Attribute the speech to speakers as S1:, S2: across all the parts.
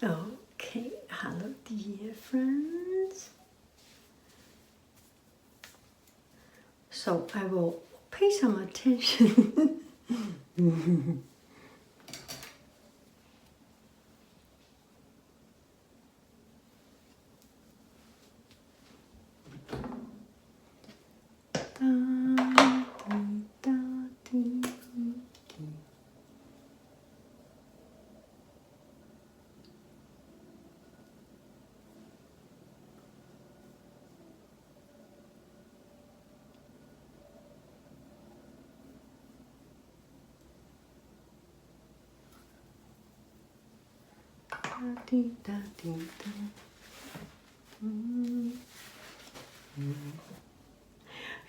S1: Okay, hello dear friends. So I will pay some attention.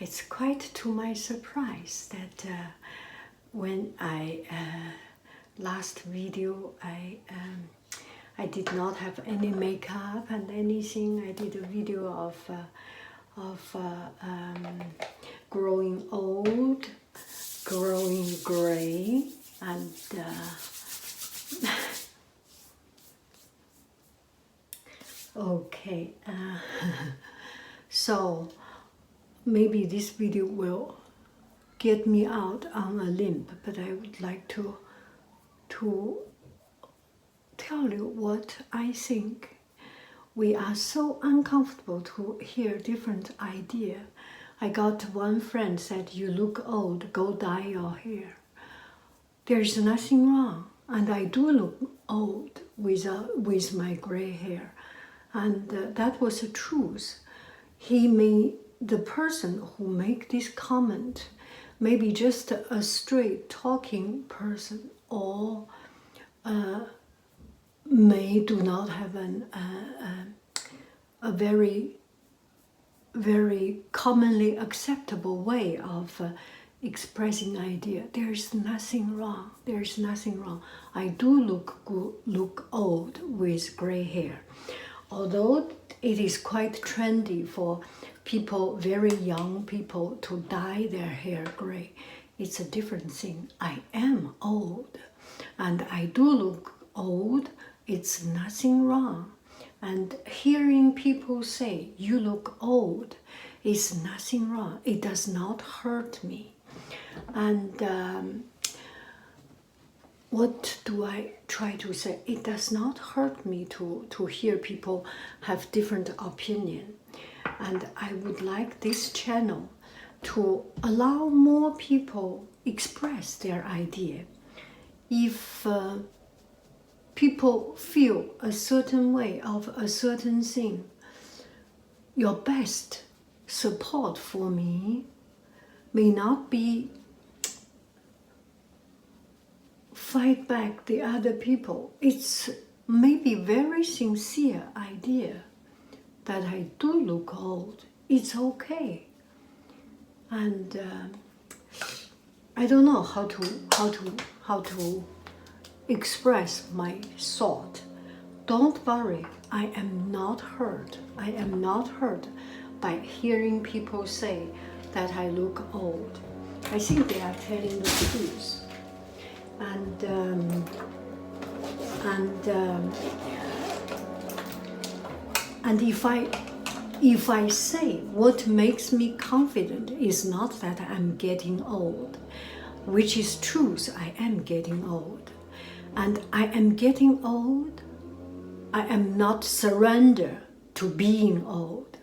S1: It's quite to my surprise that when I last video I did not have any makeup and anything. I did a video of growing old, growing gray, and okay. So maybe this video will get me out on a limb, but I would like to tell you what I think. We are so uncomfortable to hear different idea. I got one friend said, "You look old, go dye your hair." There is nothing wrong, and I do look old with my gray hair, and that was the truth. The person who make this comment, maybe just a straight talking person, or may do not have a very, very commonly acceptable way of expressing idea. There is nothing wrong. There is nothing wrong. I do look old with gray hair, although it is quite trendy for people, very young people, to dye their hair gray. It's a different thing. I am old, and I do look old. It's nothing wrong. And hearing people say, "You look old," is nothing wrong. It does not hurt me. And what do I try to say? It does not hurt me to hear people have different opinion. And I would like this channel to allow more people express their idea. If people feel a certain way of a certain thing, your best support for me may not be fight back the other people. It's maybe very sincere idea that I do look old. It's okay. And I don't know how to express my thought. Don't worry, I am not hurt. I am not hurt by hearing people say that I look old. I think they are telling the truth. And if I say what makes me confident is not that I'm getting old, which is truth, I am getting old. And I am getting old, I am not surrender to being old.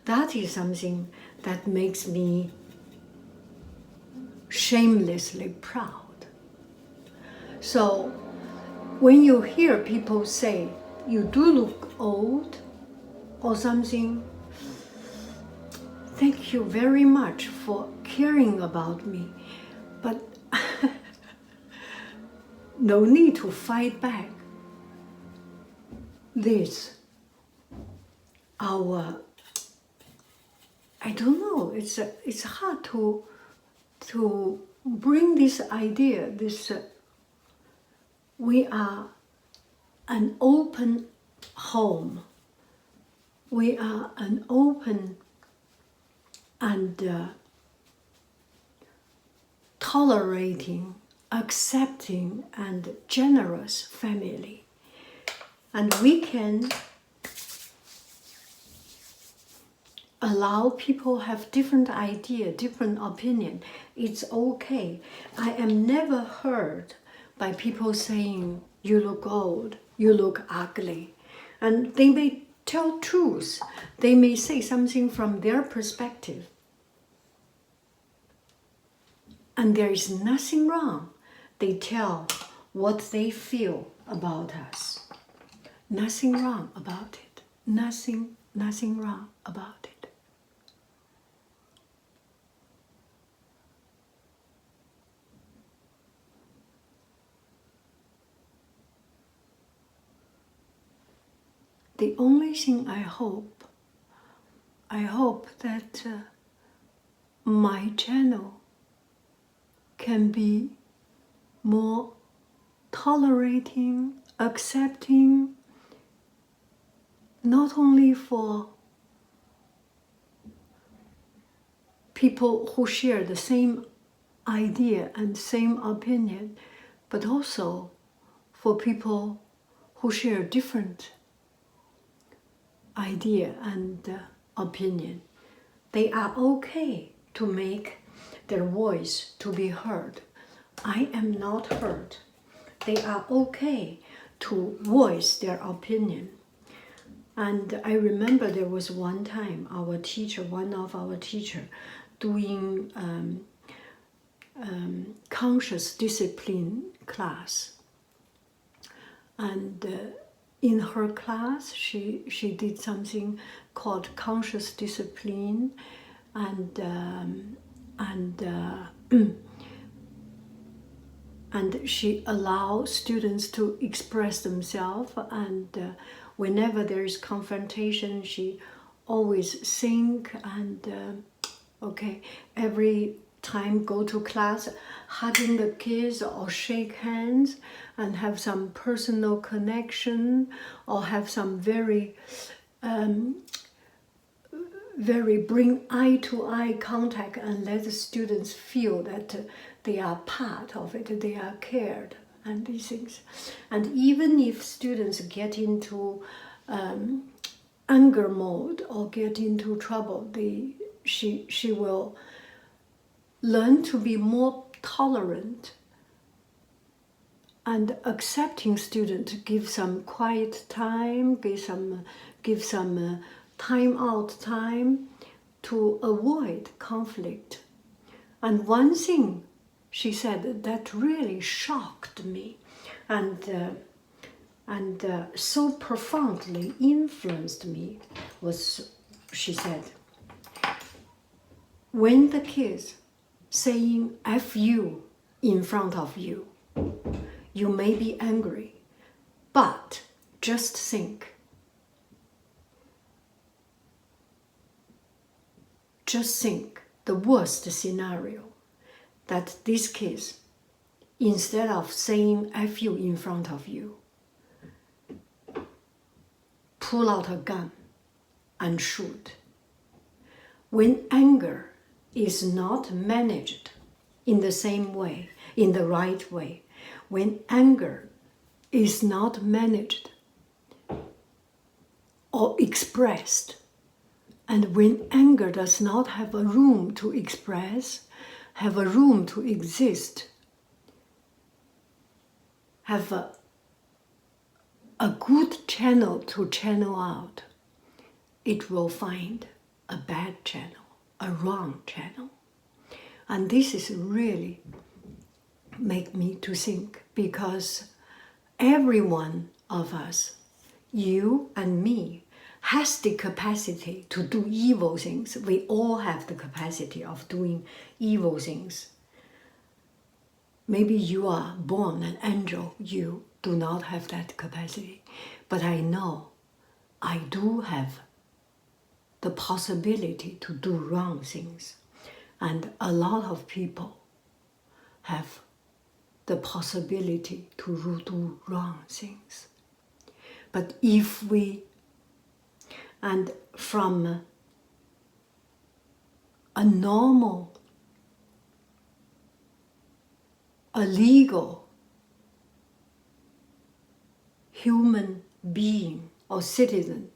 S1: That is something that makes me shamelessly proud. So when you hear people say, "You do look old," or something, thank you very much for caring about me. But no need to fight back this. I don't know, it's hard to bring this idea, we are an open home. We are an open and tolerating, accepting, and generous family. And we can allow people have different idea, different opinion. It's okay. I am never heard by people saying, you look old, you look ugly. And they may tell truth. They may say something from their perspective. And there is nothing wrong. They tell what they feel about us. Nothing wrong about it. Nothing wrong about it. The only thing I hope that my channel can be more tolerating, accepting, not only for people who share the same idea and same opinion, but also for people who share different idea and opinion. They are okay to make their voice to be heard. I am not heard. They are okay to voice their opinion. And I remember there was one time one of our teacher, doing conscious discipline class. And in her class, she did something called conscious discipline, and she allowed students to express themselves. And whenever there is confrontation, she always think and okay, every time go to class, hugging the kids or shake hands and have some personal connection, or have some very bring eye-to-eye contact and let the students feel that they are part of it, they are cared, and these things. And even if students get into anger mode or get into trouble, she will learn to be more tolerant and accepting student, give some quiet time, give some time out time to avoid conflict. And one thing she said that really shocked me and so profoundly influenced me was, she said, when the kids saying F you in front of you, you may be angry, but just think. Just think the worst scenario, that these kids, instead of saying F you in front of you, pull out a gun and shoot. When anger is not managed in the same way, in the right way, when anger is not managed or expressed, and when anger does not have a room to express, have a room to exist, have a good channel to channel out, it will find a bad channel, a wrong channel. And this is really make me to think, because every one of us, you and me, has the capacity to do evil things. We all have the capacity of doing evil things. Maybe you are born an angel, you do not have that capacity. But I know I do have the possibility to do wrong things. And a lot of people have the possibility to do wrong things. But if we, and from a normal, a legal human being or citizen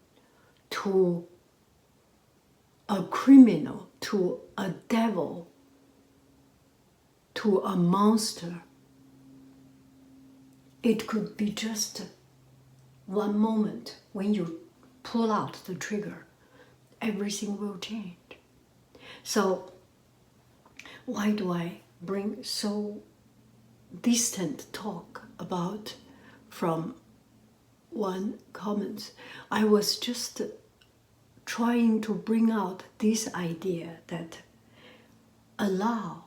S1: to a criminal, to a devil, to a monster. It could be just one moment when you pull out the trigger, everything will change. So why do I bring so distant talk about from one comment? I was just trying to bring out this idea that allow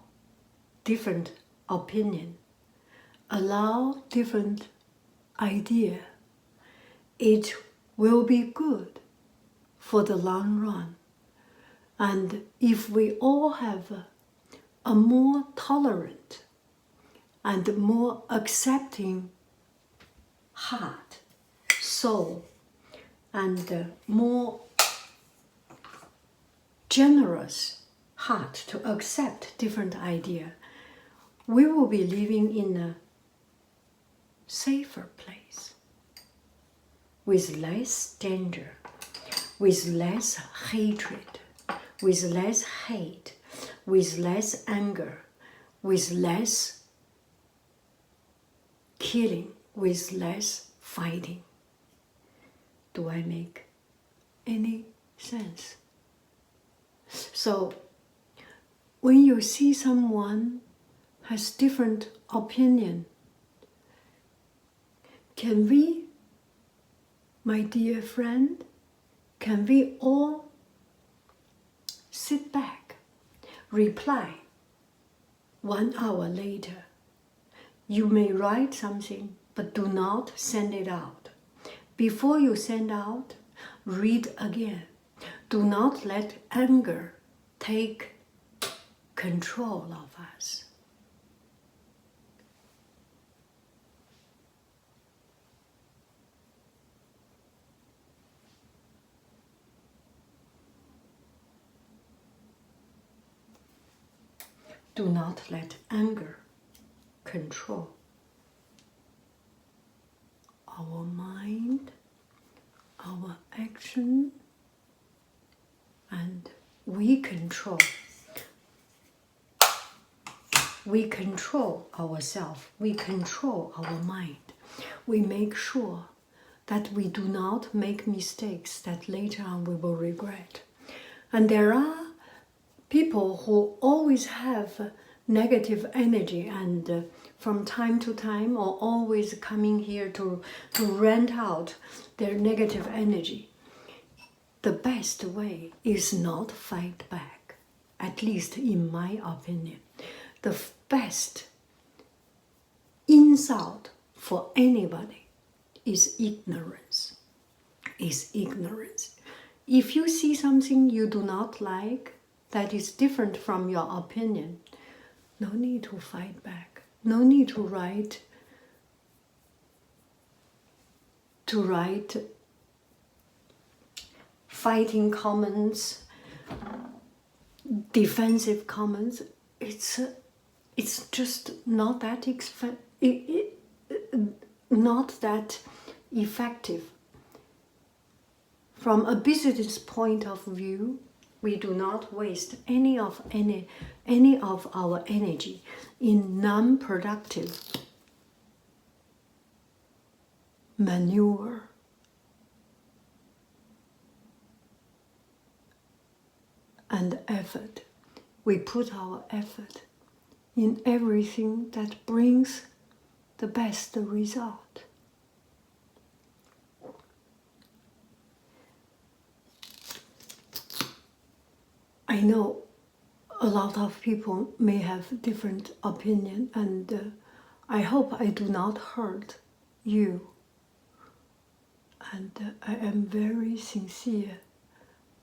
S1: different opinion, allow different idea. It will be good for the long run. And if we all have a more tolerant and more accepting heart, soul, and more generous heart to accept different idea, we will be living in a safer place with less danger, with less hatred, with less hate, with less anger, with less killing, with less fighting. Do I make any sense? So when you see someone has different opinion, can we, my dear friend, can we all sit back, reply 1 hour later? You may write something, but do not send it out. Before you send out, read again. Do not let anger take control of us. Do not let anger control our mind, our action, and we control ourselves, we control our mind. We make sure that we do not make mistakes that later on we will regret. And there are people who always have negative energy and from time to time or always coming here to rent out their negative energy. The best way is not fight back, at least in my opinion. The best insult for anybody is ignorance. If you see something you do not like that is different from your opinion, no need to fight back. No need to write fighting comments, defensive comments. It's just not that not that effective. From a business point of view, we do not waste any of our energy in non-productive manure. And effort. We put our effort in everything that brings the best result. I know a lot of people may have different opinion, and I hope I do not hurt you. And I am very sincere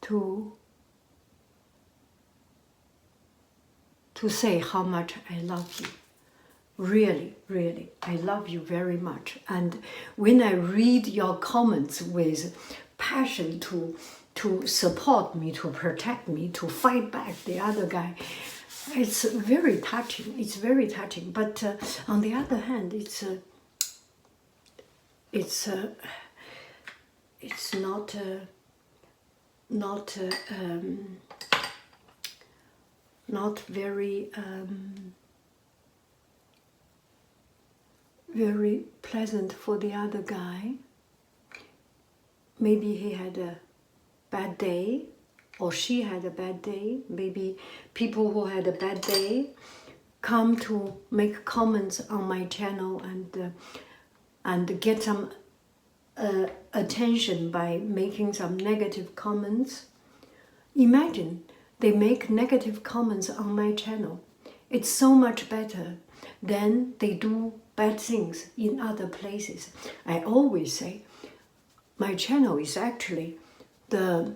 S1: to say how much I love you. Really, really, I love you very much. And when I read your comments with passion to support me, to protect me, to fight back the other guy, it's very touching. It's very touching. But on the other hand, it's not very very pleasant for the other guy. Maybe he had a bad day, or she had a bad day. Maybe people who had a bad day come to make comments on my channel and get some attention by making some negative comments. Imagine they make negative comments on my channel. It's so much better than they do bad things in other places. I always say my channel is actually the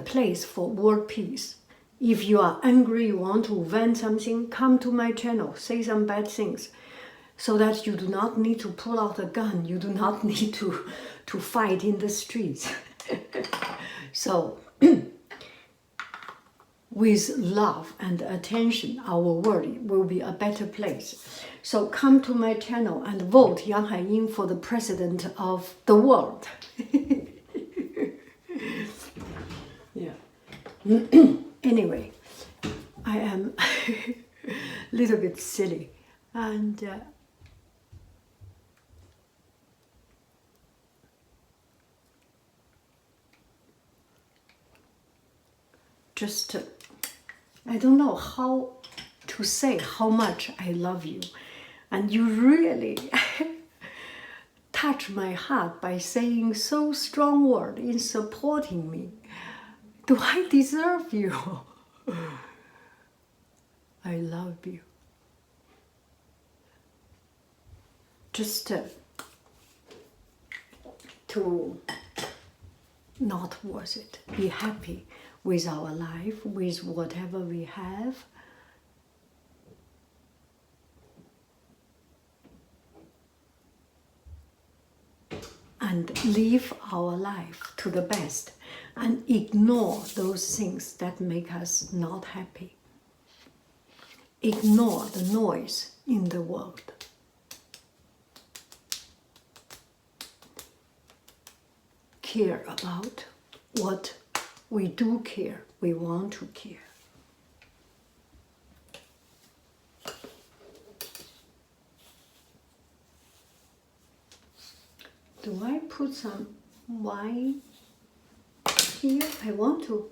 S1: place for world peace. If you are angry, you want to vent something, come to my channel, say some bad things, so that you do not need to pull out a gun, you do not need to fight in the streets. So, with love and attention, our world will be a better place. So come to my channel and vote Yang Haiying for the president of the world. Yeah. Anyway, I am a little bit silly, and just I don't know how to say how much I love you, and you really touch my heart by saying so strong word in supporting me. Do I deserve you? I love you. Just to not worth it. Be happy with our life, with whatever we have. And live our life to the best and ignore those things that make us not happy. Ignore the noise in the world. Care about what we do care, we want to care. Do I put some wine here? I want to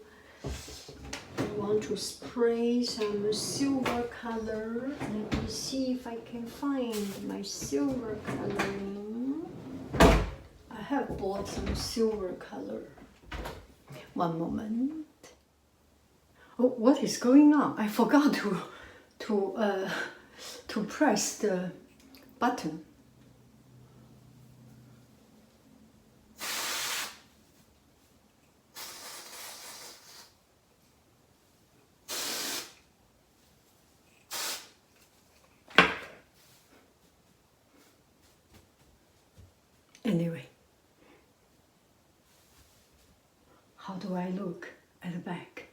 S1: spray some silver color. Let me see if I can find my silver coloring. I have bought some silver color. One moment. Oh, what is going on? I forgot to press the button. Anyway, how do I look at the back?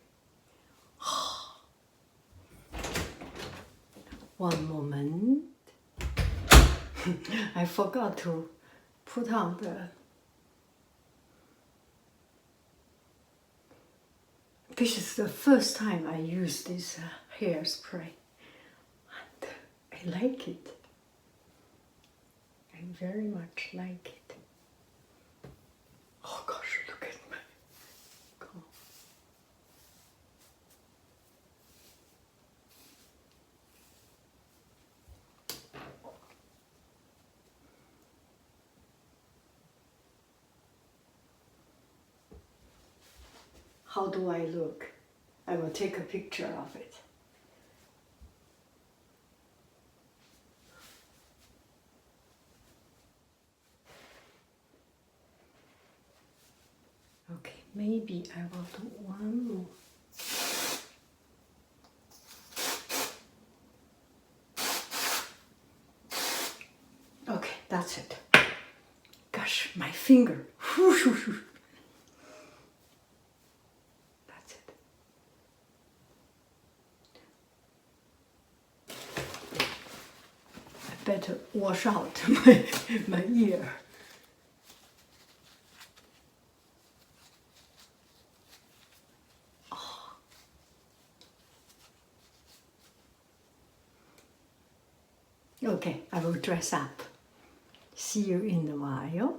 S1: One moment. I forgot to put on the... This is the first time I use this hairspray. And I like it. I very much like it. Oh gosh, look at my comb. How do I look? I will take a picture of it. Okay, maybe I will do one more. Okay, that's it. Gosh, my finger. That's it. I better wash out my ear. Okay, I will dress up. See you in a while.